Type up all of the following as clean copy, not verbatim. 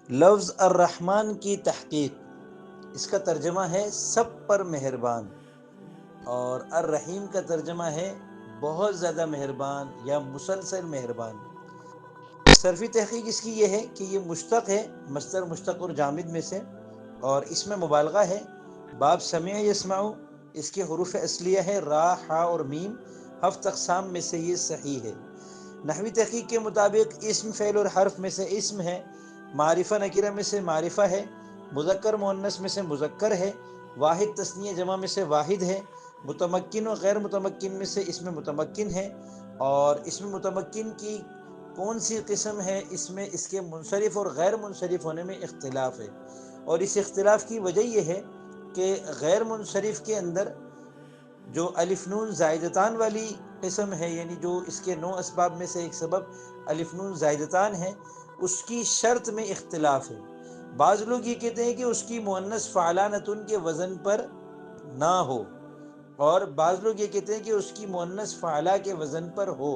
لفظ الرحمن کی تحقیق، اس کا ترجمہ ہے سب پر مہربان، اور الرحیم کا ترجمہ ہے بہت زیادہ مہربان یا مسلسل مہربان۔ صرفی تحقیق اس کی یہ ہے کہ یہ مشتق ہے مصدر مشتق اور جامد میں سے، اور اس میں مبالغہ ہے۔ باب سمع یسمعو، اس کے حروف اصلیہ ہے را، حا اور میم، ہفت اقسام میں سے یہ صحیح ہے۔ نحوی تحقیق کے مطابق اسم فعل اور حرف میں سے اسم ہے، معرفہ نکرہ میں سے معرفہ ہے، مذکر مؤنث میں سے مذکر ہے، واحد تثنیہ جمع میں سے واحد ہے، متمکن و غیر متمکن میں سے اس میں متمکن ہے۔ اور اس میں متمکن کی کون سی قسم ہے، اس میں اس کے منصرف اور غیر منصرف ہونے میں اختلاف ہے، اور اس اختلاف کی وجہ یہ ہے کہ غیر منصرف کے اندر جو الف نون زائدتان والی قسم ہے، یعنی جو اس کے 9 اسباب میں سے ایک سبب الف نون زائدتان ہے، اس کی شرط میں اختلاف ہے۔ بعض لوگ یہ کہتے ہیں کہ اس کی مؤنث فعلانتن کے وزن پر نہ ہو، اور بعض لوگ یہ کہتے ہیں کہ اس کی مؤنث فعلا کے وزن پر ہو۔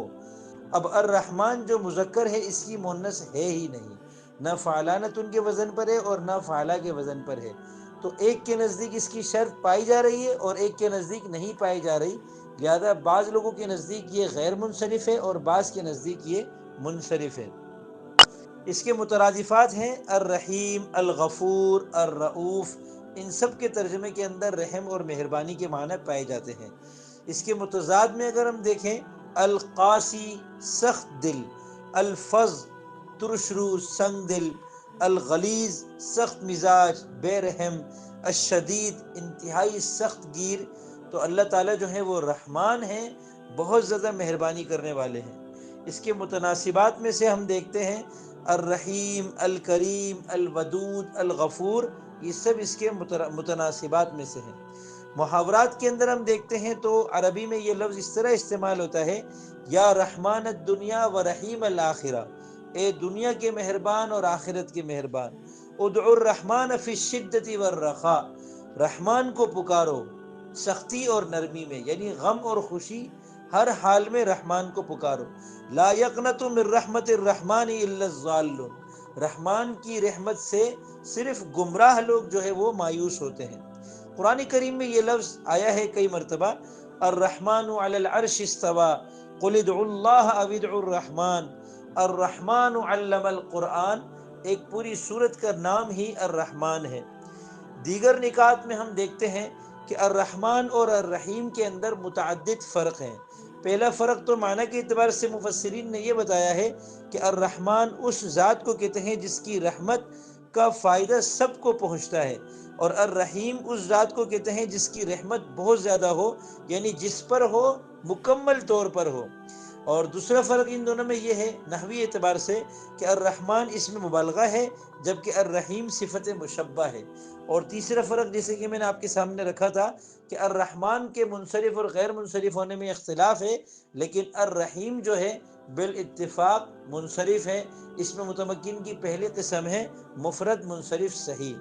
اب الرحمن جو مذکر ہے اس کی مؤنث ہے ہی نہیں، نہ فعلانتن کے وزن پر ہے اور نہ فعلا کے وزن پر ہے، تو ایک کے نزدیک اس کی شرط پائی جا رہی ہے اور ایک کے نزدیک نہیں پائی جا رہی، لہذا بعض لوگوں کے نزدیک یہ غیر منصرف ہے اور بعض کے نزدیک یہ منصرف ہے۔ اس کے مترادفات ہیں الرحیم، الغفور، الرؤوف، ان سب کے ترجمے کے اندر رحم اور مہربانی کے معنی پائے جاتے ہیں۔ اس کے متضاد میں اگر ہم دیکھیں، القاسی سخت دل، الفظ ترش رو سنگ دل، الغلیظ سخت مزاج بے رحم، الشدید انتہائی سخت گیر، تو اللہ تعالیٰ جو ہے وہ رحمان ہیں، بہت زیادہ مہربانی کرنے والے ہیں۔ اس کے متناسبات میں سے ہم دیکھتے ہیں الرحیم، الکریم، الودود، الغفور، یہ سب اس کے متناسبات میں سے ہیں۔ محاورات کے اندر ہم دیکھتے ہیں تو عربی میں یہ لفظ اس طرح استعمال ہوتا ہے، یا رحمان الدنیا و رحیم الآخرہ، اے دنیا کے مہربان اور آخرت کے مہربان۔ ادعوا الرحمن فی الشدۃ والرخاء، رحمان کو پکارو سختی اور نرمی میں، یعنی غم اور خوشی، ہر حال میں رحمان کو پکارو۔ لا یقنط من رحمت الرحمن الا الضالون، رحمان کی رحمت سے صرف گمراہ لوگ جو ہے وہ مایوس ہوتے ہیں۔ قرآن کریم میں یہ لفظ آیا ہے کئی مرتبہ، الرحمن علی العرش استوى قل ادعوا اللہ او ادعوا الرحمن، الرحمن علم القرآن، ایک پوری سورت کا نام ہی الرحمن ہے۔ دیگر نکات میں ہم دیکھتے ہیں کہ الرحمن اور الرحیم کے اندر متعدد فرق ہیں۔ پہلا فرق تو معنی کے اعتبار سے مفسرین نے یہ بتایا ہے کہ الرحمن اس ذات کو کہتے ہیں جس کی رحمت کا فائدہ سب کو پہنچتا ہے، اور الرحیم اس ذات کو کہتے ہیں جس کی رحمت بہت زیادہ ہو، یعنی جس پر ہو مکمل طور پر ہو۔ اور دوسرا فرق ان دونوں میں یہ ہے نحوی اعتبار سے کہ الرحمن اس میں مبالغہ ہے، جبکہ الرحیم صفت مشبہ ہے۔ اور تیسرا فرق جیسے کہ میں نے آپ کے سامنے رکھا تھا کہ الرحمن کے منصرف اور غیر منصرف ہونے میں اختلاف ہے، لیکن الرحیم جو ہے بالاتفاق منصرف ہے۔ اس میں متمکن کی پہلی قسم ہے مفرد منصرف صحیح۔